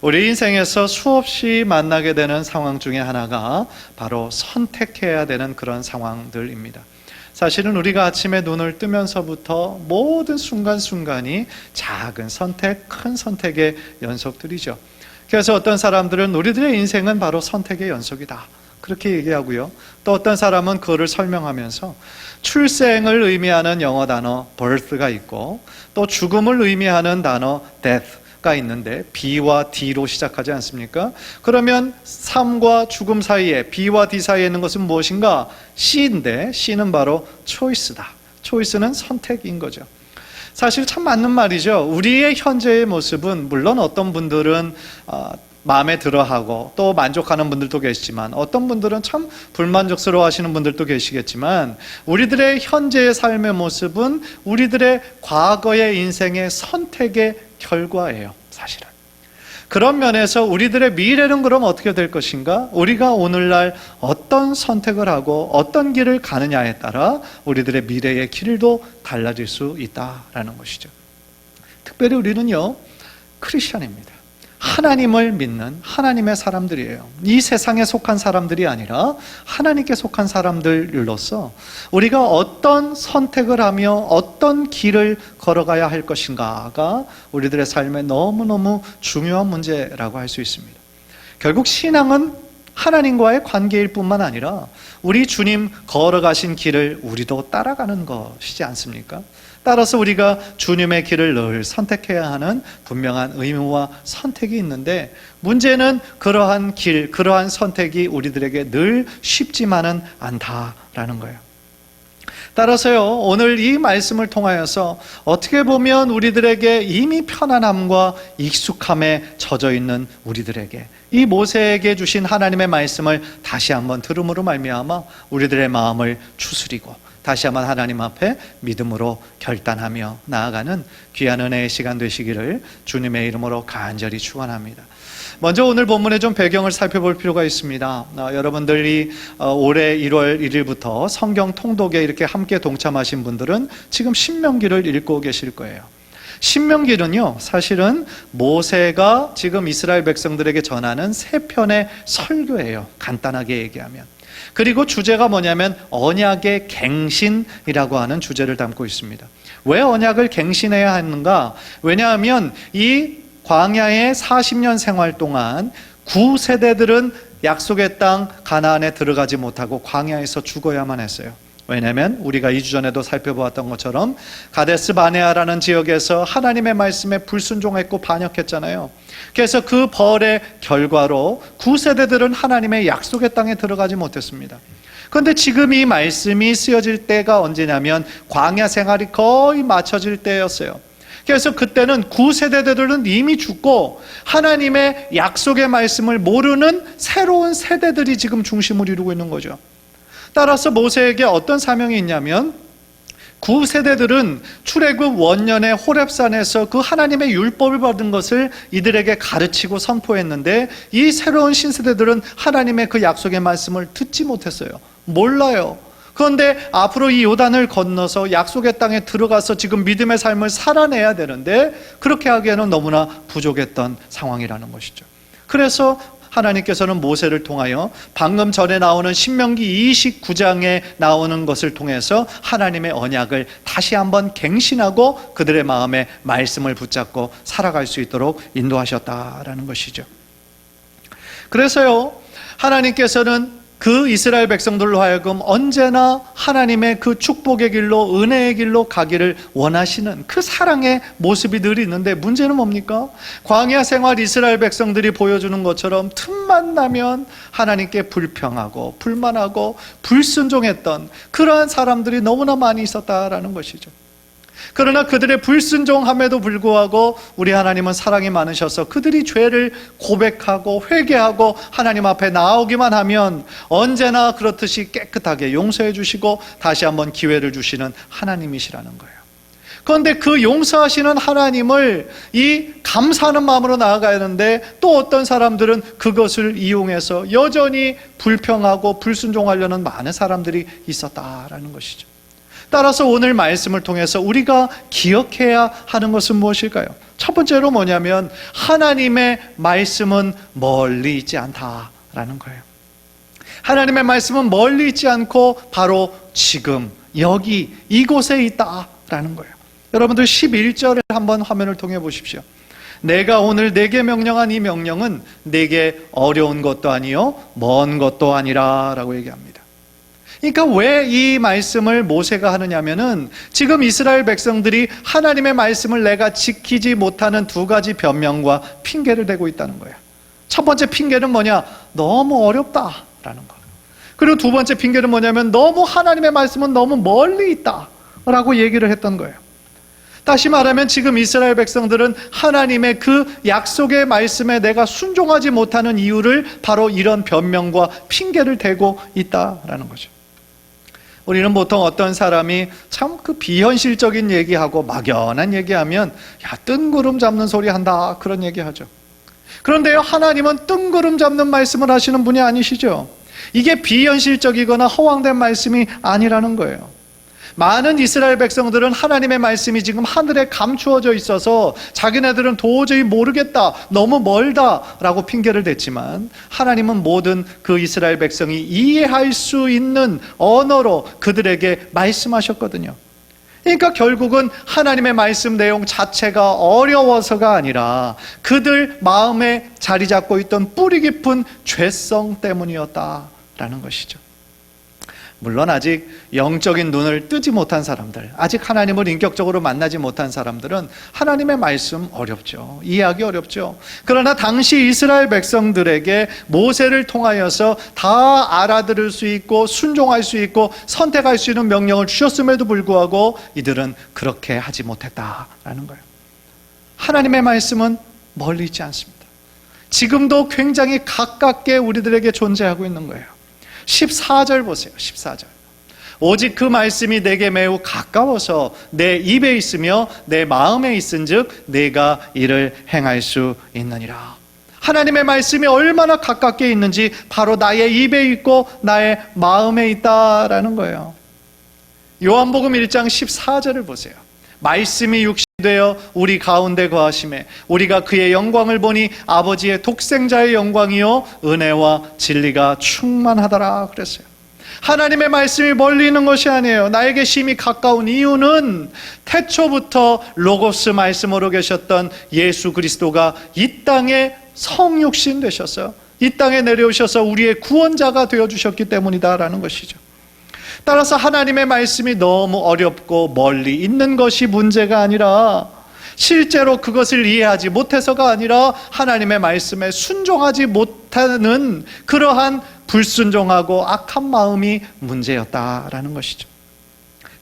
우리 인생에서 수없이 만나게 되는 상황 중에 하나가 바로 선택해야 되는 그런 상황들입니다. 사실은 우리가 아침에 눈을 뜨면서부터 모든 순간순간이 작은 선택, 큰 선택의 연속들이죠. 그래서 어떤 사람들은 우리들의 인생은 바로 선택의 연속이다, 그렇게 얘기하고요. 또 어떤 사람은 그거를 설명하면서 출생을 의미하는 영어 단어 birth가 있고, 또 죽음을 의미하는 단어 death가 있는데 B와 D로 시작하지 않습니까? 그러면 삶과 죽음 사이에, B와 D 사이에 있는 것은 무엇인가? C인데 C는 바로 choice다. choice는 선택인 거죠. 사실 참 맞는 말이죠. 우리의 현재의 모습은 물론 어떤 분들은 마음에 들어하고 또 만족하는 분들도 계시지만, 어떤 분들은 참 불만족스러워 하시는 분들도 계시겠지만, 우리들의 현재의 삶의 모습은 우리들의 과거의 인생의 선택의 결과예요, 사실은. 그런 면에서 우리들의 미래는 그럼 어떻게 될 것인가? 우리가 오늘날 어떤 선택을 하고 어떤 길을 가느냐에 따라 우리들의 미래의 길도 달라질 수 있다라는 것이죠. 특별히 우리는요, 크리스천입니다. 하나님을 믿는 하나님의 사람들이에요. 이 세상에 속한 사람들이 아니라 하나님께 속한 사람들로서 우리가 어떤 선택을 하며 어떤 길을 걸어가야 할 것인가가 우리들의 삶에 너무너무 중요한 문제라고 할 수 있습니다. 결국 신앙은 하나님과의 관계일 뿐만 아니라 우리 주님 걸어가신 길을 우리도 따라가는 것이지 않습니까? 따라서 우리가 주님의 길을 늘 선택해야 하는 분명한 의무와 선택이 있는데, 문제는 그러한 길, 그러한 선택이 우리들에게 늘 쉽지만은 않다라는 거예요. 따라서요, 오늘 이 말씀을 통하여서 어떻게 보면 우리들에게 이미 편안함과 익숙함에 젖어 있는 우리들에게 이 모세에게 주신 하나님의 말씀을 다시 한번 들음으로 말미암아 우리들의 마음을 추스리고 다시 한번 하나님 앞에 믿음으로 결단하며 나아가는 귀한 은혜의 시간 되시기를 주님의 이름으로 간절히 축원합니다. 먼저 오늘 본문의 좀 배경을 살펴볼 필요가 있습니다. 여러분들이 올해 1월 1일부터 성경 통독에 이렇게 함께 동참하신 분들은 지금 신명기를 읽고 계실 거예요. 신명기는요, 사실은 모세가 지금 이스라엘 백성들에게 전하는 세 편의 설교예요, 간단하게 얘기하면. 그리고 주제가 뭐냐면 언약의 갱신이라고 하는 주제를 담고 있습니다. 왜 언약을 갱신해야 하는가? 왜냐하면 이 광야의 40년 생활 동안 9세대들은 약속의 땅 가나안에 들어가지 못하고 광야에서 죽어야만 했어요. 왜냐하면 우리가 2주 전에도 살펴보았던 것처럼 가데스 바네아라는 지역에서 하나님의 말씀에 불순종했고 반역했잖아요. 그래서 그 벌의 결과로 9세대들은 하나님의 약속의 땅에 들어가지 못했습니다. 그런데 지금 이 말씀이 쓰여질 때가 언제냐면 광야 생활이 거의 마쳐질 때였어요. 그래서 그때는 9세대들은 이미 죽고 하나님의 약속의 말씀을 모르는 새로운 세대들이 지금 중심을 이루고 있는 거죠. 따라서 모세에게 어떤 사명이 있냐면 9세대들은 출애굽 원년에 호렙산에서 그 하나님의 율법을 받은 것을 이들에게 가르치고 선포했는데, 이 새로운 신세대들은 하나님의 그 약속의 말씀을 듣지 못했어요. 몰라요. 그런데 앞으로 이 요단을 건너서 약속의 땅에 들어가서 지금 믿음의 삶을 살아내야 되는데 그렇게 하기에는 너무나 부족했던 상황이라는 것이죠. 그래서 하나님께서는 모세를 통하여 방금 전에 나오는 신명기 29장에 나오는 것을 통해서 하나님의 언약을 다시 한번 갱신하고 그들의 마음에 말씀을 붙잡고 살아갈 수 있도록 인도하셨다라는 것이죠. 그래서요, 하나님께서는 그 이스라엘 백성들로 하여금 언제나 하나님의 그 축복의 길로, 은혜의 길로 가기를 원하시는 그 사랑의 모습이 늘 있는데, 문제는 뭡니까? 광야 생활 이스라엘 백성들이 보여주는 것처럼 틈만 나면 하나님께 불평하고 불만하고 불순종했던 그러한 사람들이 너무나 많이 있었다라는 것이죠. 그러나 그들의 불순종함에도 불구하고 우리 하나님은 사랑이 많으셔서 그들이 죄를 고백하고 회개하고 하나님 앞에 나오기만 하면 언제나 그렇듯이 깨끗하게 용서해 주시고 다시 한번 기회를 주시는 하나님이시라는 거예요. 그런데 그 용서하시는 하나님을 이 감사하는 마음으로 나아가야 하는데, 또 어떤 사람들은 그것을 이용해서 여전히 불평하고 불순종하려는 많은 사람들이 있었다라는 것이죠. 따라서 오늘 말씀을 통해서 우리가 기억해야 하는 것은 무엇일까요? 첫 번째로 뭐냐면 하나님의 말씀은 멀리 있지 않다라는 거예요. 하나님의 말씀은 멀리 있지 않고 바로 지금 여기 이곳에 있다라는 거예요. 여러분들 11절을 한번 화면을 통해 보십시오. 내가 오늘 내게 명령한 이 명령은 내게 어려운 것도 아니요 먼 것도 아니라 라고 얘기합니다. 그러니까 왜 이 말씀을 모세가 하느냐면은 지금 이스라엘 백성들이 하나님의 말씀을 내가 지키지 못하는 두 가지 변명과 핑계를 대고 있다는 거예요. 첫 번째 핑계는 뭐냐? 너무 어렵다라는 거. 그리고 두 번째 핑계는 뭐냐면 너무 하나님의 말씀은 너무 멀리 있다라고 얘기를 했던 거예요. 다시 말하면 지금 이스라엘 백성들은 하나님의 그 약속의 말씀에 내가 순종하지 못하는 이유를 바로 이런 변명과 핑계를 대고 있다라는 거죠. 우리는 보통 어떤 사람이 참 그 비현실적인 얘기하고 막연한 얘기하면 야 뜬구름 잡는 소리 한다 그런 얘기하죠. 그런데요 하나님은 뜬구름 잡는 말씀을 하시는 분이 아니시죠. 이게 비현실적이거나 허황된 말씀이 아니라는 거예요. 많은 이스라엘 백성들은 하나님의 말씀이 지금 하늘에 감추어져 있어서 자기네들은 도저히 모르겠다, 너무 멀다 라고 핑계를 댔지만 하나님은 모든 그 이스라엘 백성이 이해할 수 있는 언어로 그들에게 말씀하셨거든요. 그러니까 결국은 하나님의 말씀 내용 자체가 어려워서가 아니라 그들 마음에 자리 잡고 있던 뿌리 깊은 죄성 때문이었다라는 것이죠. 물론 아직 영적인 눈을 뜨지 못한 사람들, 아직 하나님을 인격적으로 만나지 못한 사람들은 하나님의 말씀 어렵죠. 이해하기 어렵죠. 그러나 당시 이스라엘 백성들에게 모세를 통하여서 다 알아들을 수 있고 순종할 수 있고 선택할 수 있는 명령을 주셨음에도 불구하고 이들은 그렇게 하지 못했다라는 거예요. 하나님의 말씀은 멀리 있지 않습니다. 지금도 굉장히 가깝게 우리들에게 존재하고 있는 거예요. 14절 보세요. 14절. 오직 그 말씀이 내게 매우 가까워서 내 입에 있으며 내 마음에 있은즉 내가 이를 행할 수 있느니라. 하나님의 말씀이 얼마나 가깝게 있는지 바로 나의 입에 있고 나의 마음에 있다라는 거예요. 요한복음 1장 14절을 보세요. 말씀이 육신되어 우리 가운데 거하심에 우리가 그의 영광을 보니 아버지의 독생자의 영광이요 은혜와 진리가 충만하더라 그랬어요. 하나님의 말씀이 멀리 있는 것이 아니에요. 나에게 심히 가까운 이유는 태초부터 로고스 말씀으로 계셨던 예수 그리스도가 이 땅에 성육신 되셔서 이 땅에 내려오셔서 우리의 구원자가 되어주셨기 때문이다라는 것이죠. 따라서 하나님의 말씀이 너무 어렵고 멀리 있는 것이 문제가 아니라 실제로 그것을 이해하지 못해서가 아니라 하나님의 말씀에 순종하지 못하는 그러한 불순종하고 악한 마음이 문제였다라는 것이죠.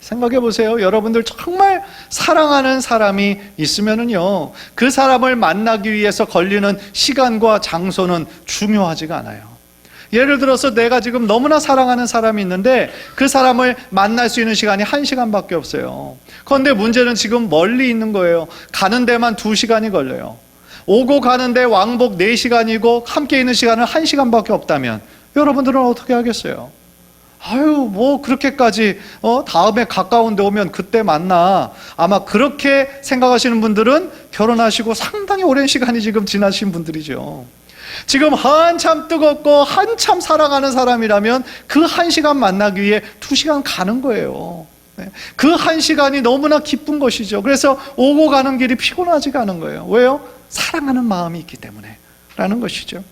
생각해 보세요. 여러분들 정말 사랑하는 사람이 있으면은요, 그 사람을 만나기 위해서 걸리는 시간과 장소는 중요하지가 않아요. 예를 들어서 내가 지금 너무나 사랑하는 사람이 있는데 그 사람을 만날 수 있는 시간이 1시간밖에 없어요. 그런데 문제는 지금 멀리 있는 거예요. 가는 데만 2시간이 걸려요. 오고 가는데 왕복 4시간이고 함께 있는 시간은 1시간밖에 없다면 여러분들은 어떻게 하겠어요? 아유 뭐 그렇게까지 다음에 가까운 데 오면 그때 만나. 아마 그렇게 생각하시는 분들은 결혼하시고 상당히 오랜 시간이 지금 지나신 분들이죠. 지금 한참 뜨겁고 한참 사랑하는 사람이라면 그 1시간 만나기 위해 2시간 가는 거예요. 그 1시간이 너무나 기쁜 것이죠. 그래서 오고 가는 길이 피곤하지가 않은 거예요. 왜요? 사랑하는 마음이 있기 때문에 라는 것이죠.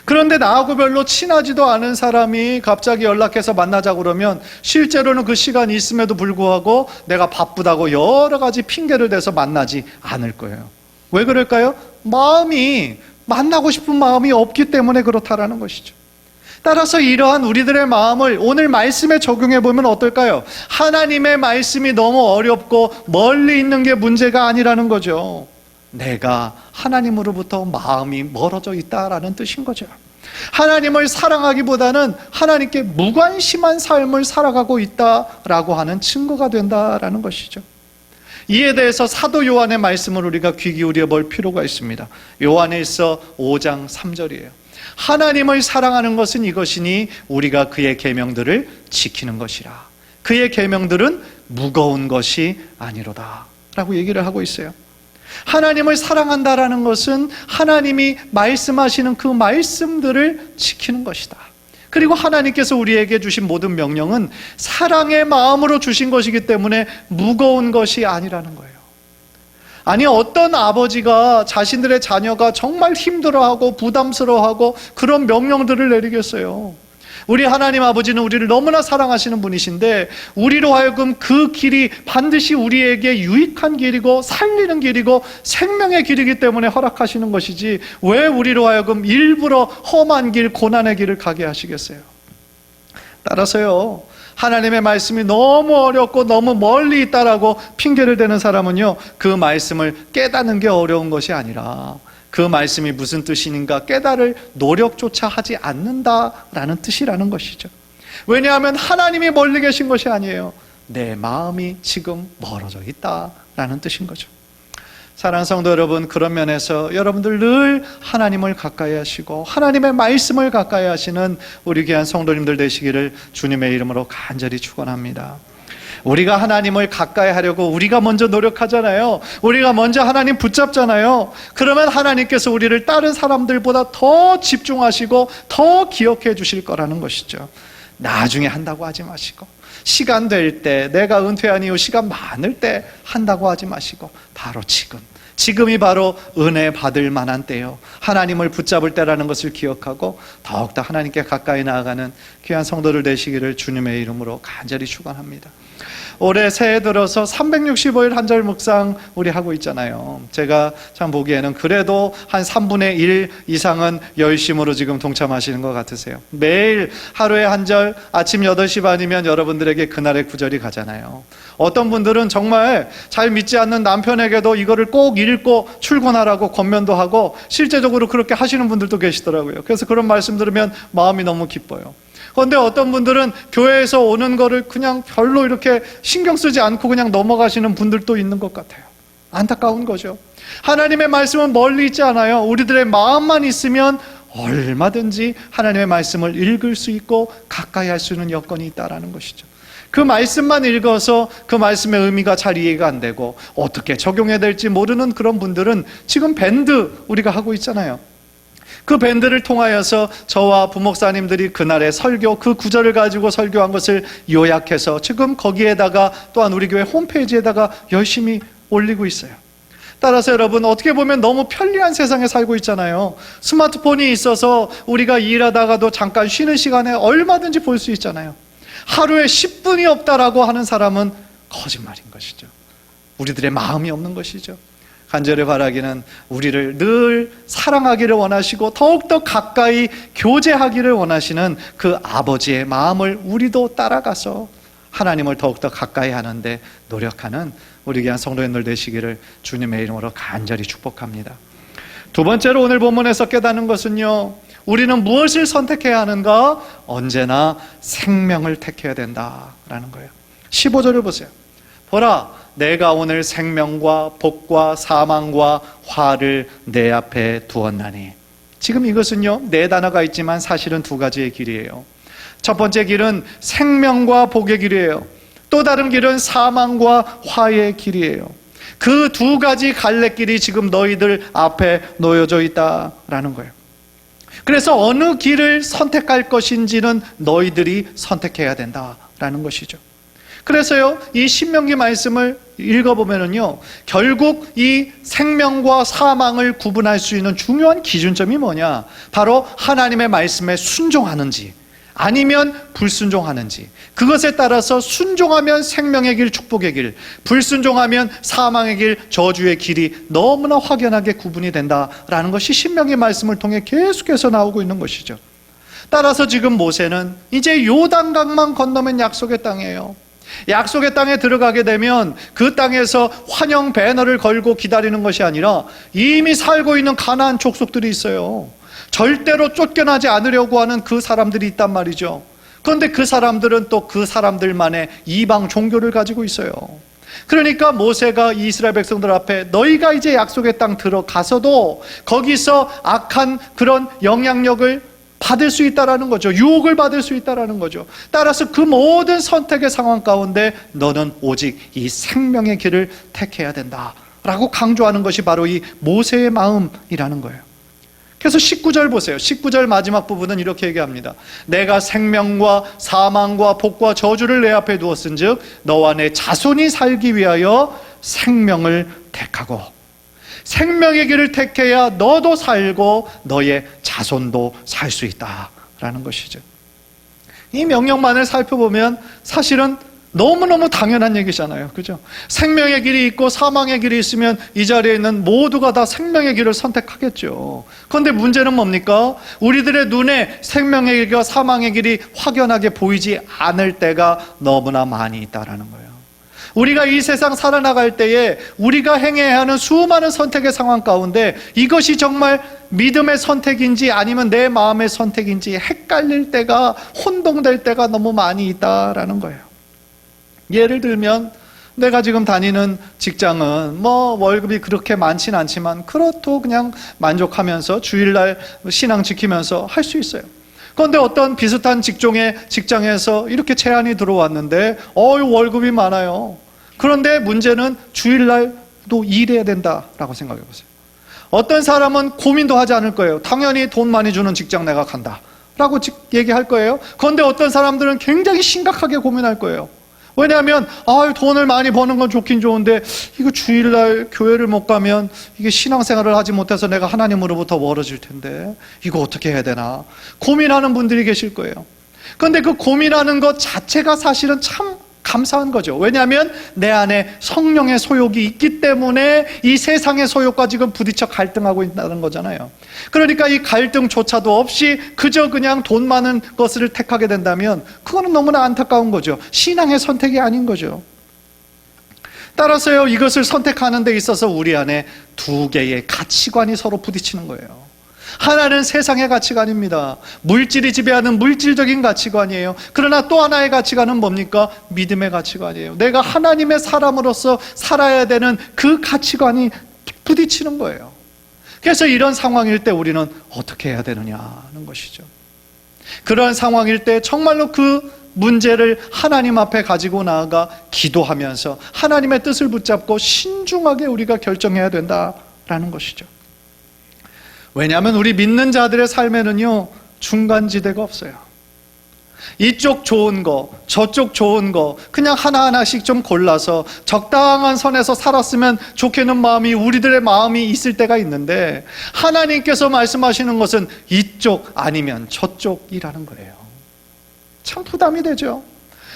그런데 나하고 별로 친하지도 않은 사람이 갑자기 연락해서 만나자고 그러면 실제로는 그 시간이 있음에도 불구하고 내가 바쁘다고 여러 가지 핑계를 대서 만나지 않을 거예요. 왜 그럴까요? 만나고 싶은 마음이 없기 때문에 그렇다라는 것이죠. 따라서 이러한 우리들의 마음을 오늘 말씀에 적용해 보면 어떨까요? 하나님의 말씀이 너무 어렵고 멀리 있는 게 문제가 아니라는 거죠. 내가 하나님으로부터 마음이 멀어져 있다라는 뜻인 거죠. 하나님을 사랑하기보다는 하나님께 무관심한 삶을 살아가고 있다라고 하는 증거가 된다라는 것이죠. 이에 대해서 사도 요한의 말씀을 우리가 귀 기울여 볼 필요가 있습니다. 요한일서 5장 3절이에요. 하나님을 사랑하는 것은 이것이니 우리가 그의 계명들을 지키는 것이라. 그의 계명들은 무거운 것이 아니로다 라고 얘기를 하고 있어요. 하나님을 사랑한다라는 것은 하나님이 말씀하시는 그 말씀들을 지키는 것이다. 그리고 하나님께서 우리에게 주신 모든 명령은 사랑의 마음으로 주신 것이기 때문에 무거운 것이 아니라는 거예요. 아니, 어떤 아버지가 자신들의 자녀가 정말 힘들어하고 부담스러워하고 그런 명령들을 내리겠어요? 우리 하나님 아버지는 우리를 너무나 사랑하시는 분이신데 우리로 하여금 그 길이 반드시 우리에게 유익한 길이고 살리는 길이고 생명의 길이기 때문에 허락하시는 것이지 왜 우리로 하여금 일부러 험한 길, 고난의 길을 가게 하시겠어요? 따라서요, 하나님의 말씀이 너무 어렵고 너무 멀리 있다라고 핑계를 대는 사람은요, 그 말씀을 깨닫는 게 어려운 것이 아니라 그 말씀이 무슨 뜻인가 깨달을 노력조차 하지 않는다라는 뜻이라는 것이죠. 왜냐하면 하나님이 멀리 계신 것이 아니에요. 내 마음이 지금 멀어져 있다라는 뜻인 거죠. 사랑하는 성도 여러분, 그런 면에서 여러분들 늘 하나님을 가까이 하시고 하나님의 말씀을 가까이 하시는 우리 귀한 성도님들 되시기를 주님의 이름으로 간절히 축원합니다. 우리가 하나님을 가까이 하려고 우리가 먼저 노력하잖아요. 우리가 먼저 하나님 붙잡잖아요. 그러면 하나님께서 우리를 다른 사람들보다 더 집중하시고 더 기억해 주실 거라는 것이죠. 나중에 한다고 하지 마시고, 시간 될 때, 내가 은퇴한 이후 시간 많을 때 한다고 하지 마시고 바로 지금이 바로 은혜 받을 만한 때요, 하나님을 붙잡을 때라는 것을 기억하고 더욱더 하나님께 가까이 나아가는 귀한 성도들 되시기를 주님의 이름으로 간절히 축원합니다. 올해 새해 들어서 365일 한절 묵상 우리 하고 있잖아요. 제가 참 보기에는 그래도 한 3분의 1 이상은 열심으로 지금 동참하시는 것 같으세요. 매일 하루에 한 절, 아침 8시 반이면 여러분들에게 그날의 구절이 가잖아요. 어떤 분들은 정말 잘 믿지 않는 남편에게도 이거를 꼭 읽고 출근하라고 권면도 하고 실제적으로 그렇게 하시는 분들도 계시더라고요. 그래서 그런 말씀 들으면 마음이 너무 기뻐요. 그런데 어떤 분들은 교회에서 오는 거를 그냥 별로 이렇게 신경 쓰지 않고 그냥 넘어가시는 분들도 있는 것 같아요. 안타까운 거죠. 하나님의 말씀은 멀리 있지 않아요. 우리들의 마음만 있으면 얼마든지 하나님의 말씀을 읽을 수 있고 가까이 할 수 있는 여건이 있다는 것이죠. 그 말씀만 읽어서 그 말씀의 의미가 잘 이해가 안 되고 어떻게 적용해야 될지 모르는 그런 분들은 지금 밴드 우리가 하고 있잖아요. 그 밴드를 통하여서 저와 부목사님들이 그날의 설교, 그 구절을 가지고 설교한 것을 요약해서 지금 거기에다가 또한 우리 교회 홈페이지에다가 열심히 올리고 있어요. 따라서 여러분, 어떻게 보면 너무 편리한 세상에 살고 있잖아요. 스마트폰이 있어서 우리가 일하다가도 잠깐 쉬는 시간에 얼마든지 볼 수 있잖아요. 하루에 10분이 없다라고 하는 사람은 거짓말인 것이죠. 우리들의 마음이 없는 것이죠. 간절히 바라기는 우리를 늘 사랑하기를 원하시고 더욱더 가까이 교제하기를 원하시는 그 아버지의 마음을 우리도 따라가서 하나님을 더욱더 가까이 하는데 노력하는 우리 귀한 성도님들 되시기를 주님의 이름으로 간절히 축복합니다. 두 번째로 오늘 본문에서 깨닫는 것은요, 우리는 무엇을 선택해야 하는가? 언제나 생명을 택해야 된다라는 거예요. 15절을 보세요. 보라, 내가 오늘 생명과 복과 사망과 화를 내 앞에 두었나니. 지금 이것은요, 네 단어가 있지만 사실은 두 가지의 길이에요. 첫 번째 길은 생명과 복의 길이에요. 또 다른 길은 사망과 화의 길이에요. 그 두 가지 갈래길이 지금 너희들 앞에 놓여져 있다라는 거예요. 그래서 어느 길을 선택할 것인지는 너희들이 선택해야 된다라는 것이죠. 그래서요, 이 신명기 말씀을 읽어보면은요, 결국 이 생명과 사망을 구분할 수 있는 중요한 기준점이 뭐냐? 바로 하나님의 말씀에 순종하는지 아니면 불순종하는지, 그것에 따라서 순종하면 생명의 길, 축복의 길, 불순종하면 사망의 길, 저주의 길이 너무나 확연하게 구분이 된다라는 것이 신명기 말씀을 통해 계속해서 나오고 있는 것이죠. 따라서 지금 모세는 이제 요단강만 건너면 약속의 땅이에요. 약속의 땅에 들어가게 되면 그 땅에서 환영 배너를 걸고 기다리는 것이 아니라 이미 살고 있는 가나안 족속들이 있어요. 절대로 쫓겨나지 않으려고 하는 그 사람들이 있단 말이죠. 그런데 그 사람들은 또 그 사람들만의 이방 종교를 가지고 있어요. 그러니까 모세가 이스라엘 백성들 앞에 너희가 이제 약속의 땅 들어가서도 거기서 악한 그런 영향력을 받을 수 있다라는 거죠. 유혹을 받을 수 있다라는 거죠. 따라서 그 모든 선택의 상황 가운데 너는 오직 이 생명의 길을 택해야 된다 라고 강조하는 것이 바로 이 모세의 마음이라는 거예요. 그래서 19절 보세요. 19절 마지막 부분은 이렇게 얘기합니다. 내가 생명과 사망과 복과 저주를 내 앞에 두었은즉 너와 내 자손이 살기 위하여 생명을 택하고, 생명의 길을 택해야 너도 살고 너의 자손도 살 수 있다라는 것이죠. 이 명령만을 살펴보면 사실은 너무너무 당연한 얘기잖아요. 그죠? 생명의 길이 있고 사망의 길이 있으면 이 자리에 있는 모두가 다 생명의 길을 선택하겠죠. 그런데 문제는 뭡니까? 우리들의 눈에 생명의 길과 사망의 길이 확연하게 보이지 않을 때가 너무나 많이 있다라는 거예요. 우리가 이 세상 살아나갈 때에 우리가 행해야 하는 수많은 선택의 상황 가운데 이것이 정말 믿음의 선택인지 아니면 내 마음의 선택인지 헷갈릴 때가, 혼동될 때가 너무 많이 있다라는 거예요. 예를 들면 내가 지금 다니는 직장은 월급이 그렇게 많진 않지만 그렇도 그냥 만족하면서 주일날 신앙 지키면서 할 수 있어요. 그런데 어떤 비슷한 직장에서 이렇게 제안이 들어왔는데 월급이 많아요. 그런데 문제는 주일날도 일해야 된다라고 생각해 보세요. 어떤 사람은 고민도 하지 않을 거예요. 당연히 돈 많이 주는 직장 내가 간다 라고 얘기할 거예요. 그런데 어떤 사람들은 굉장히 심각하게 고민할 거예요. 왜냐하면 돈을 많이 버는 건 좋긴 좋은데 이거 주일날 교회를 못 가면 이게 신앙생활을 하지 못해서 내가 하나님으로부터 멀어질 텐데 이거 어떻게 해야 되나 고민하는 분들이 계실 거예요. 그런데 그 고민하는 것 자체가 사실은 참 감사한 거죠. 왜냐하면 내 안에 성령의 소욕이 있기 때문에 이 세상의 소욕과 지금 부딪혀 갈등하고 있다는 거잖아요. 그러니까 이 갈등조차도 없이 그저 그냥 돈 많은 것을 택하게 된다면 그거는 너무나 안타까운 거죠. 신앙의 선택이 아닌 거죠. 따라서요, 이것을 선택하는 데 있어서 우리 안에 두 개의 가치관이 서로 부딪히는 거예요. 하나는 세상의 가치관입니다. 물질이 지배하는 물질적인 가치관이에요. 그러나 또 하나의 가치관은 뭡니까? 믿음의 가치관이에요. 내가 하나님의 사람으로서 살아야 되는 그 가치관이 부딪히는 거예요. 그래서 이런 상황일 때 우리는 어떻게 해야 되느냐는 것이죠. 그런 상황일 때 정말로 그 문제를 하나님 앞에 가지고 나아가 기도하면서 하나님의 뜻을 붙잡고 신중하게 우리가 결정해야 된다라는 것이죠. 왜냐하면 우리 믿는 자들의 삶에는요, 중간지대가 없어요. 이쪽 좋은 거, 저쪽 좋은 거 그냥 하나하나씩 좀 골라서 적당한 선에서 살았으면 좋겠는 마음이 우리들의 마음이 있을 때가 있는데, 하나님께서 말씀하시는 것은 이쪽 아니면 저쪽이라는 거예요. 참 부담이 되죠.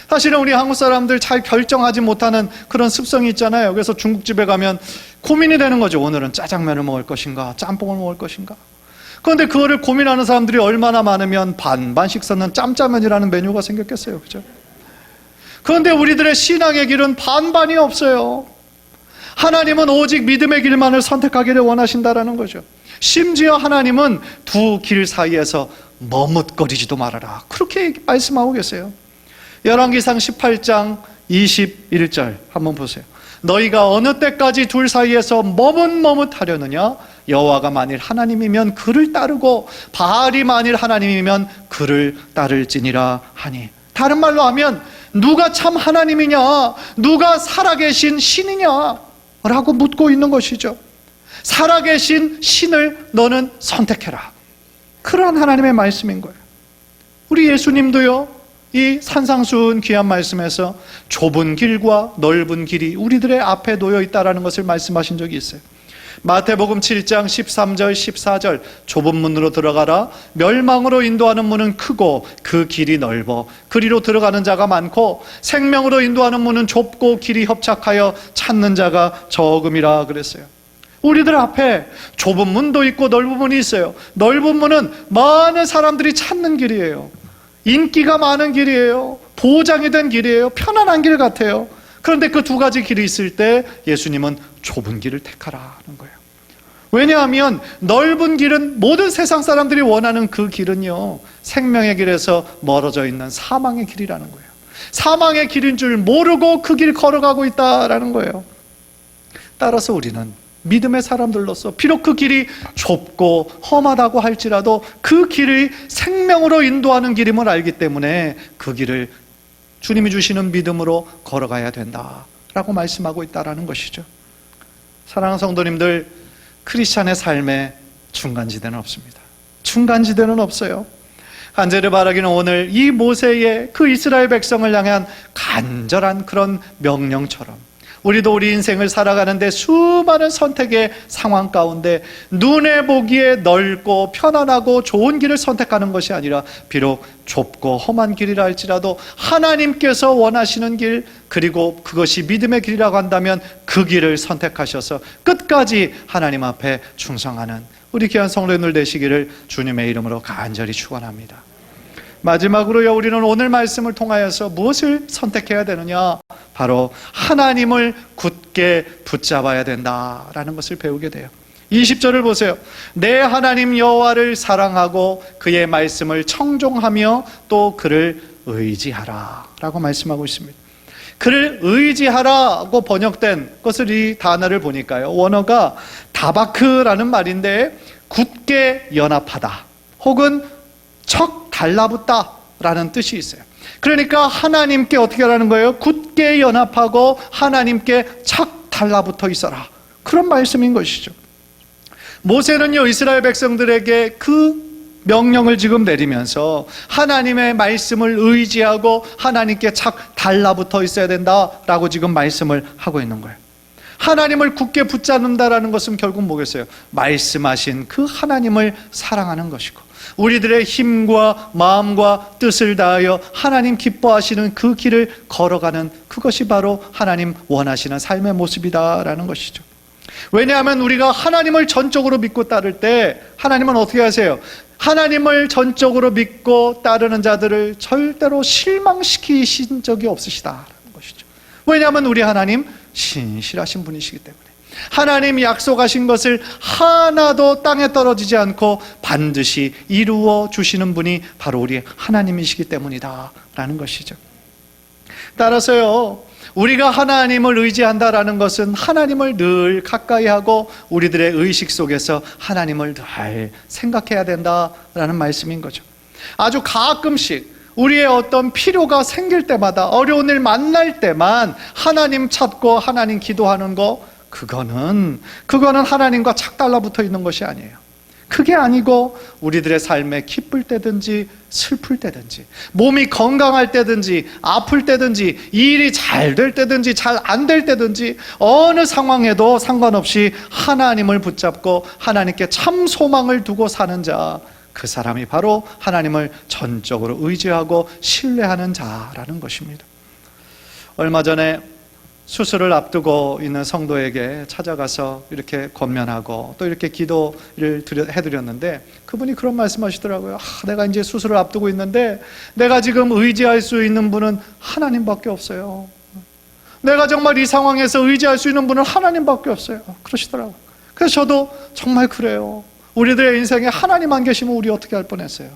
사실은 우리 한국 사람들 잘 결정하지 못하는 그런 습성이 있잖아요. 그래서 중국집에 가면 고민이 되는 거죠. 오늘은 짜장면을 먹을 것인가, 짬뽕을 먹을 것인가. 그런데 그거를 고민하는 사람들이 얼마나 많으면 반반씩 쓰는 짬짜면이라는 메뉴가 생겼겠어요. 그죠? 그런데 우리들의 신앙의 길은 반반이 없어요. 하나님은 오직 믿음의 길만을 선택하기를 원하신다라는 거죠. 심지어 하나님은 두 길 사이에서 머뭇거리지도 말아라, 그렇게 말씀하고 계세요. 열왕기상 18장 21절 한번 보세요. 너희가 어느 때까지 둘 사이에서 머뭇머뭇하려느냐? 여호와가 만일 하나님이면 그를 따르고 바알이 만일 하나님이면 그를 따를지니라 하니. 다른 말로 하면 누가 참 하나님이냐, 누가 살아계신 신이냐 라고 묻고 있는 것이죠. 살아계신 신을 너는 선택해라, 그러한 하나님의 말씀인 거예요. 우리 예수님도요, 이 산상수훈 귀한 말씀에서 좁은 길과 넓은 길이 우리들의 앞에 놓여 있다는 것을 말씀하신 적이 있어요. 마태복음 7장 13절 14절 좁은 문으로 들어가라. 멸망으로 인도하는 문은 크고 그 길이 넓어 그리로 들어가는 자가 많고 생명으로 인도하는 문은 좁고 길이 협착하여 찾는 자가 적음이라 그랬어요. 우리들 앞에 좁은 문도 있고 넓은 문이 있어요. 넓은 문은 많은 사람들이 찾는 길이에요. 인기가 많은 길이에요. 보장이 된 길이에요. 편안한 길 같아요. 그런데 그 두 가지 길이 있을 때 예수님은 좁은 길을 택하라는 거예요. 왜냐하면 넓은 길은 모든 세상 사람들이 원하는 그 길은요, 생명의 길에서 멀어져 있는 사망의 길이라는 거예요. 사망의 길인 줄 모르고 그 길 걸어가고 있다라는 거예요. 따라서 우리는 믿음의 사람들로서 비록 그 길이 좁고 험하다고 할지라도 그 길이 생명으로 인도하는 길임을 알기 때문에 그 길을 주님이 주시는 믿음으로 걸어가야 된다라고 말씀하고 있다라는 것이죠. 사랑하는 성도님들, 크리스찬의 삶에 중간지대는 없습니다. 중간지대는 없어요. 간절히 바라기는 오늘 이 모세의 그 이스라엘 백성을 향한 간절한 그런 명령처럼 우리도 우리 인생을 살아가는데 수많은 선택의 상황 가운데 눈에 보기에 넓고 편안하고 좋은 길을 선택하는 것이 아니라 비록 좁고 험한 길이라 할지라도 하나님께서 원하시는 길, 그리고 그것이 믿음의 길이라고 한다면 그 길을 선택하셔서 끝까지 하나님 앞에 충성하는 우리 귀한 성도님들 되시기를 주님의 이름으로 간절히 축원합니다. 마지막으로요, 우리는 오늘 말씀을 통하여서 무엇을 선택해야 되느냐? 바로 하나님을 굳게 붙잡아야 된다라는 것을 배우게 돼요. 20절을 보세요. 내 하나님 여호와를 사랑하고 그의 말씀을 청종하며 또 그를 의지하라 라고 말씀하고 있습니다. 그를 의지하라고 번역된 것을, 이 단어를 보니까요, 원어가 다바크라는 말인데 굳게 연합하다 혹은 척 달라붙다 라는 뜻이 있어요. 그러니까 하나님께 어떻게 하라는 거예요? 굳게 연합하고 하나님께 착 달라붙어 있어라, 그런 말씀인 것이죠. 모세는요, 이스라엘 백성들에게 그 명령을 지금 내리면서 하나님의 말씀을 의지하고 하나님께 착 달라붙어 있어야 된다라고 지금 말씀을 하고 있는 거예요. 하나님을 굳게 붙잡는다라는 것은 결국 뭐겠어요? 말씀하신 그 하나님을 사랑하는 것이고, 우리들의 힘과 마음과 뜻을 다하여 하나님 기뻐하시는 그 길을 걸어가는, 그것이 바로 하나님 원하시는 삶의 모습이다라는 것이죠. 왜냐하면 우리가 하나님을 전적으로 믿고 따를 때 하나님은 어떻게 하세요? 하나님을 전적으로 믿고 따르는 자들을 절대로 실망시키신 적이 없으시다라는 것이죠. 왜냐하면 우리 하나님 신실하신 분이시기 때문에, 하나님이 약속하신 것을 하나도 땅에 떨어지지 않고 반드시 이루어 주시는 분이 바로 우리 하나님이시기 때문이다 라는 것이죠. 따라서요, 우리가 하나님을 의지한다라는 것은 하나님을 늘 가까이 하고 우리들의 의식 속에서 하나님을 늘 생각해야 된다라는 말씀인 거죠. 아주 가끔씩 우리의 어떤 필요가 생길 때마다, 어려운 일 만날 때만 하나님 찾고 하나님 기도하는 거, 그거는 하나님과 착 달라붙어 있는 것이 아니에요. 그게 아니고 우리들의 삶에 기쁠 때든지 슬플 때든지, 몸이 건강할 때든지 아플 때든지, 일이 잘 될 때든지 잘 안 될 때든지, 어느 상황에도 상관없이 하나님을 붙잡고 하나님께 참 소망을 두고 사는 자, 그 사람이 바로 하나님을 전적으로 의지하고 신뢰하는 자라는 것입니다. 얼마 전에 수술을 앞두고 있는 성도에게 찾아가서 이렇게 권면하고 또 이렇게 기도를 해드렸는데, 그분이 그런 말씀하시더라고요. 내가 이제 수술을 앞두고 있는데 내가 지금 의지할 수 있는 분은 하나님밖에 없어요. 내가 정말 이 상황에서 의지할 수 있는 분은 하나님밖에 없어요, 그러시더라고요. 그래서 저도 정말 그래요. 우리들의 인생에 하나님 안 계시면 우리 어떻게 할 뻔했어요.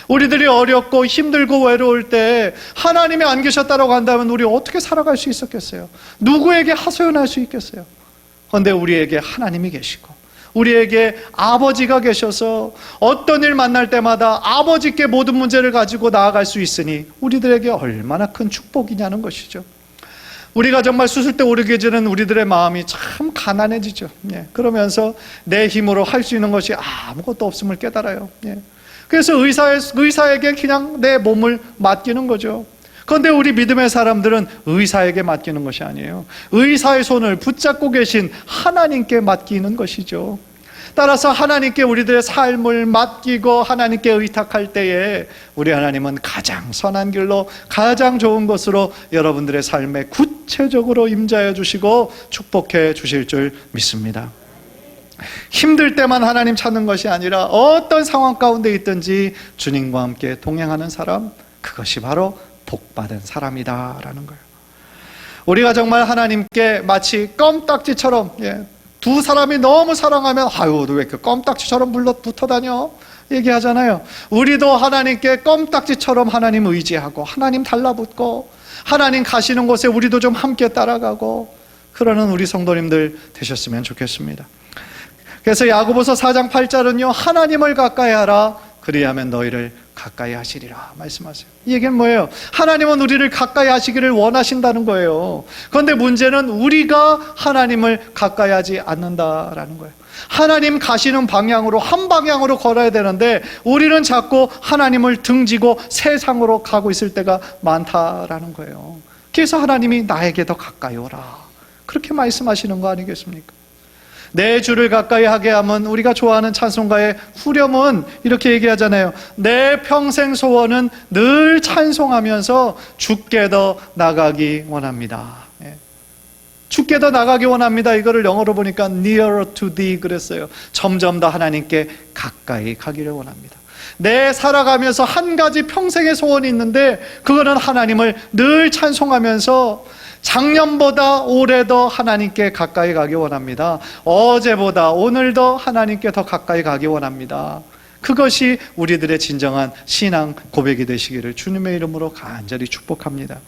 우리들이 어렵고 힘들고 외로울 때 하나님이 안 계셨다고 한다면 우리 어떻게 살아갈 수 있었겠어요? 누구에게 하소연할 수 있겠어요? 그런데 우리에게 하나님이 계시고 우리에게 아버지가 계셔서 어떤 일 만날 때마다 아버지께 모든 문제를 가지고 나아갈 수 있으니 우리들에게 얼마나 큰 축복이냐는 것이죠. 우리가 정말 수술 때 오르게 되는 우리들의 마음이 참 가난해지죠. 그러면서 내 힘으로 할 수 있는 것이 아무것도 없음을 깨달아요. 그래서 의사에게 그냥 내 몸을 맡기는 거죠. 그런데 우리 믿음의 사람들은 의사에게 맡기는 것이 아니에요. 의사의 손을 붙잡고 계신 하나님께 맡기는 것이죠. 따라서 하나님께 우리들의 삶을 맡기고 하나님께 의탁할 때에 우리 하나님은 가장 선한 길로, 가장 좋은 것으로 여러분들의 삶에 구체적으로 임자여 주시고 축복해 주실 줄 믿습니다. 힘들 때만 하나님 찾는 것이 아니라 어떤 상황 가운데 있든지 주님과 함께 동행하는 사람, 그것이 바로 복받은 사람이다라는 거예요. 우리가 정말 하나님께 마치 껌딱지처럼, 두 사람이 너무 사랑하면 아유 너 왜 이렇게 껌딱지처럼 붙어 다녀? 얘기하잖아요. 우리도 하나님께 껌딱지처럼 하나님 의지하고 하나님 달라붙고 하나님 가시는 곳에 우리도 좀 함께 따라가고 그러는 우리 성도님들 되셨으면 좋겠습니다. 그래서 야고보서 4장 8절은요, 하나님을 가까이 하라, 그리하면 너희를 가까이 하시리라 말씀하세요. 이 얘기는 뭐예요? 하나님은 우리를 가까이 하시기를 원하신다는 거예요. 그런데 문제는 우리가 하나님을 가까이 하지 않는다라는 거예요. 하나님 가시는 방향으로, 한 방향으로 걸어야 되는데 우리는 자꾸 하나님을 등지고 세상으로 가고 있을 때가 많다라는 거예요. 그래서 하나님이 나에게 더 가까이 오라, 그렇게 말씀하시는 거 아니겠습니까? 내 주를 가까이 하게 하면, 우리가 좋아하는 찬송가의 후렴은 이렇게 얘기하잖아요. 내 평생 소원은 늘 찬송하면서 주께 더 나가기 원합니다. 주께 더 나가기 원합니다. 이거를 영어로 보니까 nearer to thee 그랬어요. 점점 더 하나님께 가까이 가기를 원합니다. 내 살아가면서 한 가지 평생의 소원이 있는데, 그거는 하나님을 늘 찬송하면서 작년보다 올해 더 하나님께 가까이 가기 원합니다. 어제보다 오늘 더 하나님께 더 가까이 가기 원합니다. 그것이 우리들의 진정한 신앙 고백이 되시기를 주님의 이름으로 간절히 축복합니다.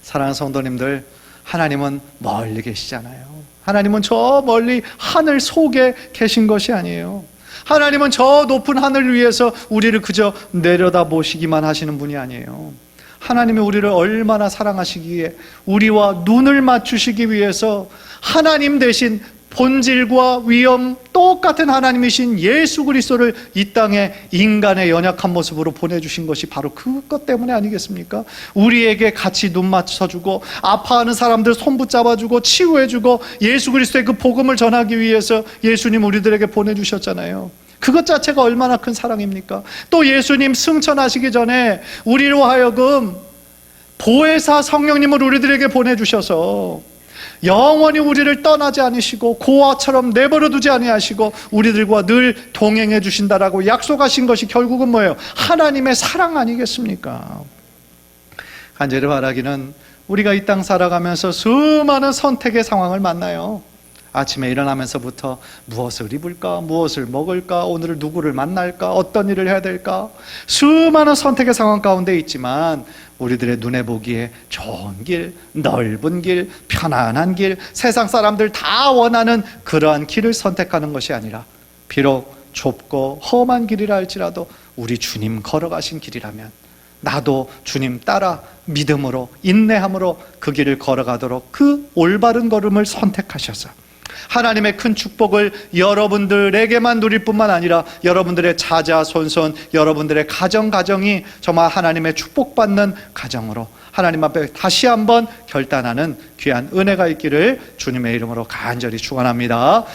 사랑하는 성도님들, 하나님은 멀리 계시잖아요. 하나님은 저 멀리 하늘 속에 계신 것이 아니에요. 하나님은 저 높은 하늘 위에서 우리를 그저 내려다 보시기만 하시는 분이 아니에요. 하나님이 우리를 얼마나 사랑하시기에 우리와 눈을 맞추시기 위해서 하나님 대신 본질과 위엄 똑같은 하나님이신 예수 그리스도를 이 땅에 인간의 연약한 모습으로 보내주신 것이 바로 그것 때문에 아니겠습니까? 우리에게 같이 눈 맞춰주고 아파하는 사람들 손 붙잡아주고 치유해주고 예수 그리스도의 그 복음을 전하기 위해서 예수님 우리들에게 보내주셨잖아요. 그것 자체가 얼마나 큰 사랑입니까? 또 예수님 승천하시기 전에 우리로 하여금 보혜사 성령님을 우리들에게 보내주셔서 영원히 우리를 떠나지 않으시고 고아처럼 내버려 두지 아니하시고 우리들과 늘 동행해 주신다라고 약속하신 것이 결국은 뭐예요? 하나님의 사랑 아니겠습니까? 간절히 바라기는, 우리가 이 땅 살아가면서 수많은 선택의 상황을 만나요. 아침에 일어나면서부터 무엇을 입을까, 무엇을 먹을까, 오늘 누구를 만날까, 어떤 일을 해야 될까, 수많은 선택의 상황 가운데 있지만 우리들의 눈에 보기에 좋은 길, 넓은 길, 편안한 길, 세상 사람들 다 원하는 그러한 길을 선택하는 것이 아니라, 비록 좁고 험한 길이라 할지라도 우리 주님 걸어가신 길이라면 나도 주님 따라 믿음으로, 인내함으로 그 길을 걸어가도록 그 올바른 걸음을 선택하셔서 하나님의 큰 축복을 여러분들에게만 누릴 뿐만 아니라 여러분들의 자자손손, 여러분들의 가정이 정말 하나님의 축복받는 가정으로 하나님 앞에 다시 한번 결단하는 귀한 은혜가 있기를 주님의 이름으로 간절히 축원합니다.